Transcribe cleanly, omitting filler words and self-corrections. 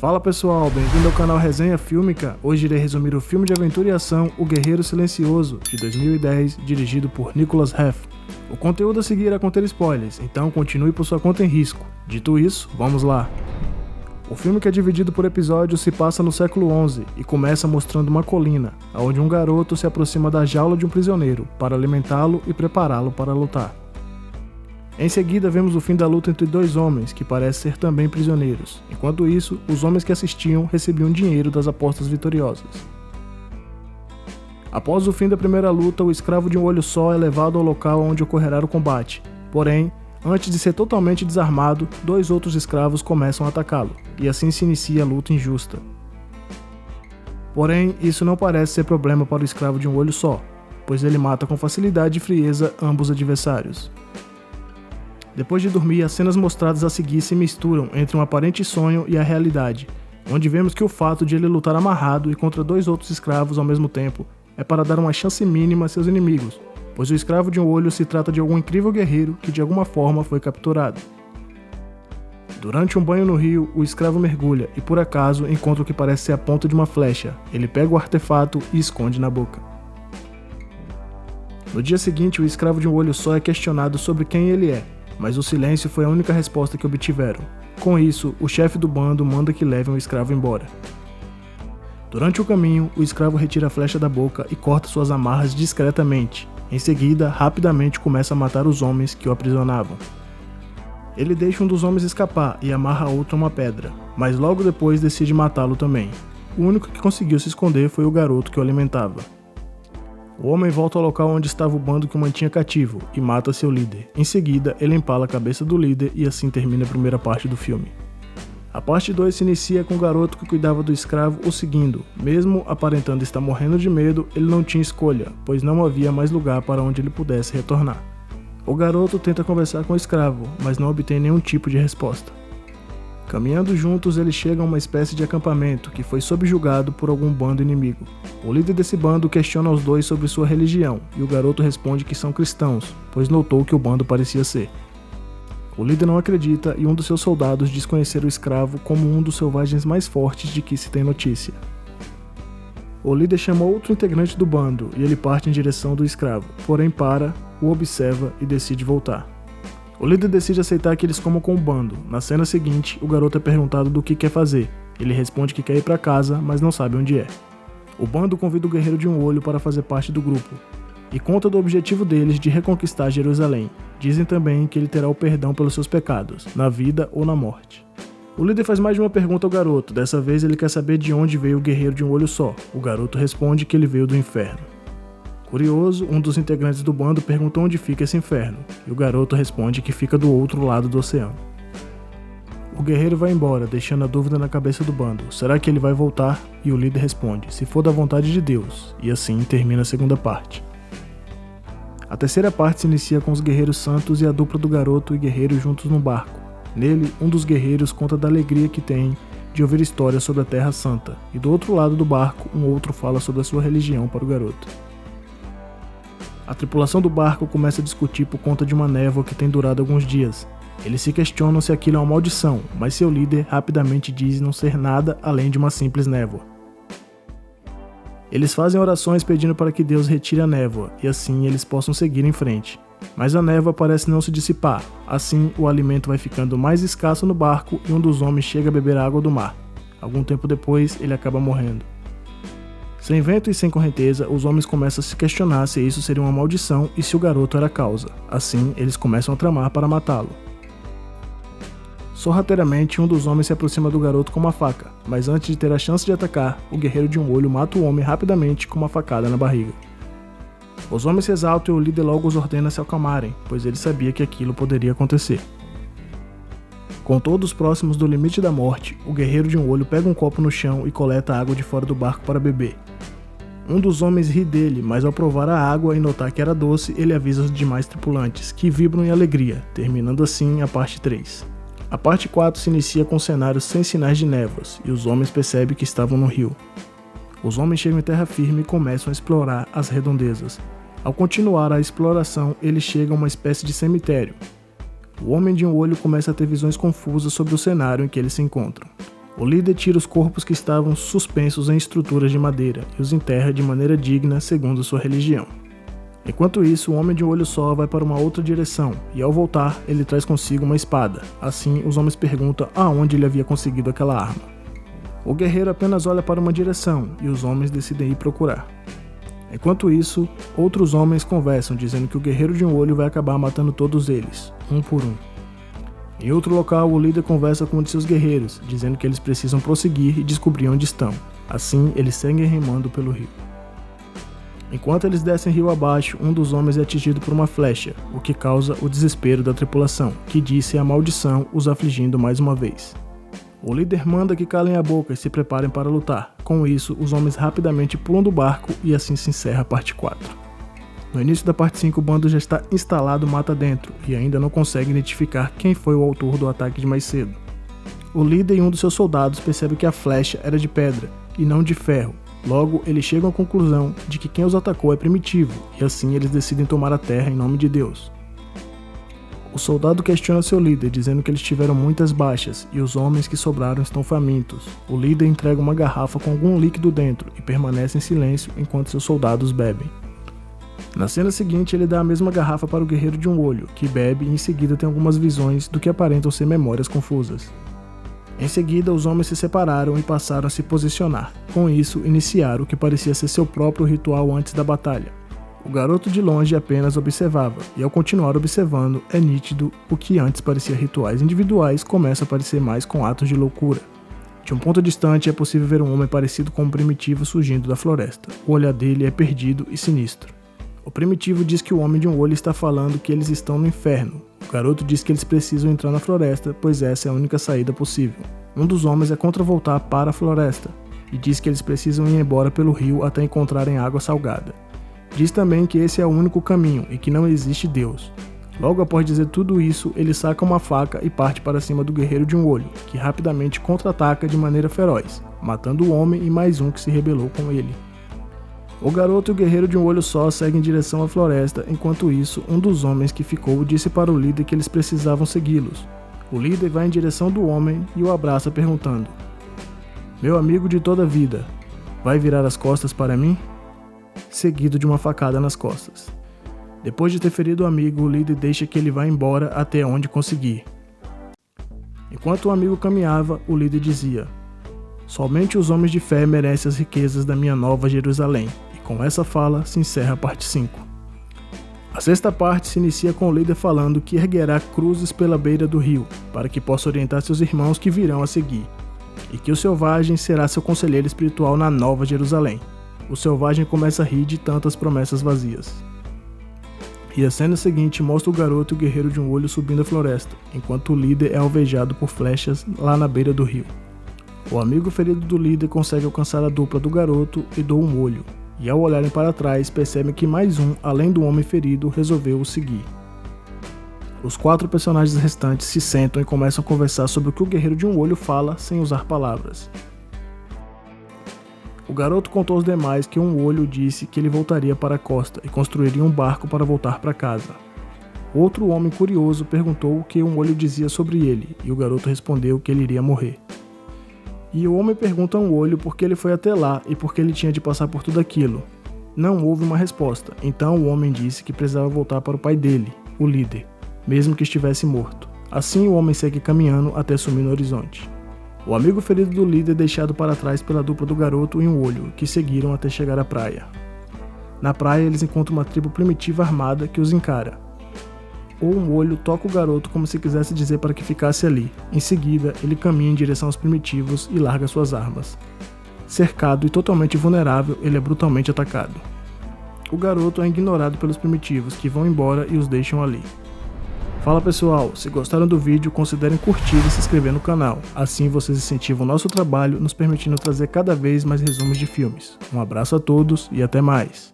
Fala pessoal, bem-vindo ao canal Resenha Fílmica. Hoje irei resumir o filme de aventura e ação O Guerreiro Silencioso, de 2010, dirigido por Nicholas Heff. O conteúdo a seguir irá conter spoilers, então continue por sua conta em risco. Dito isso, vamos lá. O filme, que é dividido por episódios, se passa no século XI e começa mostrando uma colina, onde um garoto se aproxima da jaula de um prisioneiro para alimentá-lo e prepará-lo para lutar. Em seguida, vemos o fim da luta entre dois homens que parecem ser também prisioneiros. Enquanto isso, os homens que assistiam recebiam dinheiro das apostas vitoriosas. Após o fim da primeira luta, o escravo de um olho só é levado ao local onde ocorrerá o combate. Porém, antes de ser totalmente desarmado, dois outros escravos começam a atacá-lo, e assim se inicia a luta injusta. Porém, isso não parece ser problema para o escravo de um olho só, pois ele mata com facilidade e frieza ambos adversários. Depois de dormir, as cenas mostradas a seguir se misturam entre um aparente sonho e a realidade, onde vemos que o fato de ele lutar amarrado e contra dois outros escravos ao mesmo tempo é para dar uma chance mínima a seus inimigos, pois o escravo de um olho se trata de algum incrível guerreiro que de alguma forma foi capturado. Durante um banho no rio, o escravo mergulha e por acaso encontra o que parece ser a ponta de uma flecha. Ele pega o artefato e esconde na boca. No dia seguinte, o escravo de um olho só é questionado sobre quem ele é, mas o silêncio foi a única resposta que obtiveram. Com isso, o chefe do bando manda que levem o escravo embora. Durante o caminho, o escravo retira a flecha da boca e corta suas amarras discretamente. Em seguida, rapidamente começa a matar os homens que o aprisionavam. Ele deixa um dos homens escapar e amarra outro a uma pedra, mas logo depois decide matá-lo também. O único que conseguiu se esconder foi o garoto que o alimentava. O homem volta ao local onde estava o bando que o mantinha cativo e mata seu líder. Em seguida, ele empala a cabeça do líder e assim termina a primeira parte do filme. A parte 2 se inicia com o garoto que cuidava do escravo o seguindo. Mesmo aparentando estar morrendo de medo, ele não tinha escolha, pois não havia mais lugar para onde ele pudesse retornar. O garoto tenta conversar com o escravo, mas não obtém nenhum tipo de resposta. Caminhando juntos, eles chegam a uma espécie de acampamento que foi subjugado por algum bando inimigo. O líder desse bando questiona os dois sobre sua religião, e o garoto responde que são cristãos, pois notou que o bando parecia ser. O líder não acredita e um dos seus soldados diz conhecer o escravo como um dos selvagens mais fortes de que se tem notícia. O líder chama outro integrante do bando e ele parte em direção do escravo, porém para, o observa e decide voltar. O líder decide aceitar que eles comam com o bando. Na cena seguinte, o garoto é perguntado do que quer fazer. Ele responde que quer ir para casa, mas não sabe onde é. O bando convida o guerreiro de um olho para fazer parte do grupo e conta do objetivo deles de reconquistar Jerusalém. Dizem também que ele terá o perdão pelos seus pecados, na vida ou na morte. O líder faz mais de uma pergunta ao garoto. Dessa vez ele quer saber de onde veio o guerreiro de um olho só. O garoto responde que ele veio do inferno. Curioso, um dos integrantes do bando pergunta onde fica esse inferno, e o garoto responde que fica do outro lado do oceano. O guerreiro vai embora, deixando a dúvida na cabeça do bando. Será que ele vai voltar? E o líder responde, se for da vontade de Deus, e assim termina a segunda parte. A terceira parte se inicia com os guerreiros santos e a dupla do garoto e guerreiro juntos no barco. Nele, um dos guerreiros conta da alegria que tem de ouvir histórias sobre a Terra Santa, e do outro lado do barco, um outro fala sobre a sua religião para o garoto. A tripulação do barco começa a discutir por conta de uma névoa que tem durado alguns dias. Eles se questionam se aquilo é uma maldição, mas seu líder rapidamente diz não ser nada além de uma simples névoa. Eles fazem orações pedindo para que Deus retire a névoa, e assim eles possam seguir em frente. Mas a névoa parece não se dissipar, assim o alimento vai ficando mais escasso no barco e um dos homens chega a beber água do mar. Algum tempo depois, ele acaba morrendo. Sem vento e sem correnteza, os homens começam a se questionar se isso seria uma maldição e se o garoto era a causa. Assim, eles começam a tramar para matá-lo. Sorrateiramente, um dos homens se aproxima do garoto com uma faca, mas antes de ter a chance de atacar, o guerreiro de um olho mata o homem rapidamente com uma facada na barriga. Os homens se exaltam e o líder logo os ordena a se acalmarem, pois ele sabia que aquilo poderia acontecer. Com todos próximos do limite da morte, o guerreiro de um olho pega um copo no chão e coleta água de fora do barco para beber. Um dos homens ri dele, mas ao provar a água e notar que era doce, ele avisa os demais tripulantes, que vibram em alegria, terminando assim a parte 3. A parte 4 se inicia com cenários sem sinais de névoas, e os homens percebem que estavam no rio. Os homens chegam em terra firme e começam a explorar as redondezas. Ao continuar a exploração, eles chegam a uma espécie de cemitério. O homem de um olho começa a ter visões confusas sobre o cenário em que eles se encontram. O líder tira os corpos que estavam suspensos em estruturas de madeira e os enterra de maneira digna segundo sua religião. Enquanto isso, o homem de um olho só vai para uma outra direção e, ao voltar, ele traz consigo uma espada. Assim, os homens perguntam aonde ele havia conseguido aquela arma. O guerreiro apenas olha para uma direção e os homens decidem ir procurar. Enquanto isso, outros homens conversam dizendo que o guerreiro de um olho vai acabar matando todos eles, um por um. Em outro local, o líder conversa com um de seus guerreiros, dizendo que eles precisam prosseguir e descobrir onde estão. Assim, eles seguem remando pelo rio. Enquanto eles descem rio abaixo, um dos homens é atingido por uma flecha, o que causa o desespero da tripulação, que diz ser a maldição os afligindo mais uma vez. O líder manda que calem a boca e se preparem para lutar. Com isso, os homens rapidamente pulam do barco e assim se encerra a parte 4. No início da parte 5, o bando já está instalado mata dentro e ainda não consegue identificar quem foi o autor do ataque de mais cedo. O líder e um dos seus soldados percebem que a flecha era de pedra e não de ferro. Logo, eles chegam à conclusão de que quem os atacou é primitivo e assim eles decidem tomar a terra em nome de Deus. O soldado questiona seu líder, dizendo que eles tiveram muitas baixas e os homens que sobraram estão famintos. O líder entrega uma garrafa com algum líquido dentro e permanece em silêncio enquanto seus soldados bebem. Na cena seguinte, ele dá a mesma garrafa para o guerreiro de um olho, que bebe e em seguida tem algumas visões do que aparentam ser memórias confusas. Em seguida, os homens se separaram e passaram a se posicionar. Com isso, iniciaram o que parecia ser seu próprio ritual antes da batalha. O garoto de longe apenas observava, e ao continuar observando, é nítido o que antes parecia rituais individuais começa a parecer mais com atos de loucura. De um ponto distante é possível ver um homem parecido com um primitivo surgindo da floresta. O olhar dele é perdido e sinistro. O primitivo diz que o homem de um olho está falando que eles estão no inferno. O garoto diz que eles precisam entrar na floresta, pois essa é a única saída possível. Um dos homens é contra voltar para a floresta, e diz que eles precisam ir embora pelo rio até encontrarem água salgada. Diz também que esse é o único caminho e que não existe Deus. Logo após dizer tudo isso, ele saca uma faca e parte para cima do guerreiro de um olho, que rapidamente contra-ataca de maneira feroz, matando o homem e mais um que se rebelou com ele. O garoto e o guerreiro de um olho só seguem em direção à floresta, enquanto isso, um dos homens que ficou disse para o líder que eles precisavam segui-los. O líder vai em direção do homem e o abraça perguntando: "Meu amigo de toda a vida, vai virar as costas para mim?" Seguido de uma facada nas costas. Depois de ter ferido o amigo, o líder deixa que ele vá embora até onde conseguir. Enquanto o amigo caminhava, o líder dizia: "Somente os homens de fé merecem as riquezas da minha nova Jerusalém." E com essa fala se encerra a parte 5. A sexta parte se inicia com o líder falando que erguerá cruzes pela beira do rio, para que possa orientar seus irmãos que virão a seguir, e que o selvagem será seu conselheiro espiritual na nova Jerusalém. O selvagem começa a rir de tantas promessas vazias. E a cena seguinte mostra o garoto e o guerreiro de um olho subindo a floresta, enquanto o líder é alvejado por flechas lá na beira do rio. O amigo ferido do líder consegue alcançar a dupla do garoto e do um olho, e ao olharem para trás percebem que mais um, além do homem ferido, resolveu o seguir. Os 4 personagens restantes se sentam e começam a conversar sobre o que o guerreiro de um olho fala sem usar palavras. O garoto contou aos demais que um olho disse que ele voltaria para a costa e construiria um barco para voltar para casa. Outro homem curioso perguntou o que um olho dizia sobre ele, e o garoto respondeu que ele iria morrer. E o homem pergunta a um olho por que ele foi até lá e por que ele tinha de passar por tudo aquilo. Não houve uma resposta, então o homem disse que precisava voltar para o pai dele, o líder, mesmo que estivesse morto. Assim o homem segue caminhando até sumir no horizonte. O amigo ferido do líder é deixado para trás pela dupla do garoto e um olho, que seguiram até chegar à praia. Na praia eles encontram uma tribo primitiva armada que os encara. Um olho toca o garoto como se quisesse dizer para que ficasse ali. Em seguida, ele caminha em direção aos primitivos e larga suas armas. Cercado e totalmente vulnerável, ele é brutalmente atacado. O garoto é ignorado pelos primitivos, que vão embora e os deixam ali. Fala pessoal, se gostaram do vídeo, considerem curtir e se inscrever no canal. Assim vocês incentivam o nosso trabalho, nos permitindo trazer cada vez mais resumos de filmes. Um abraço a todos e até mais!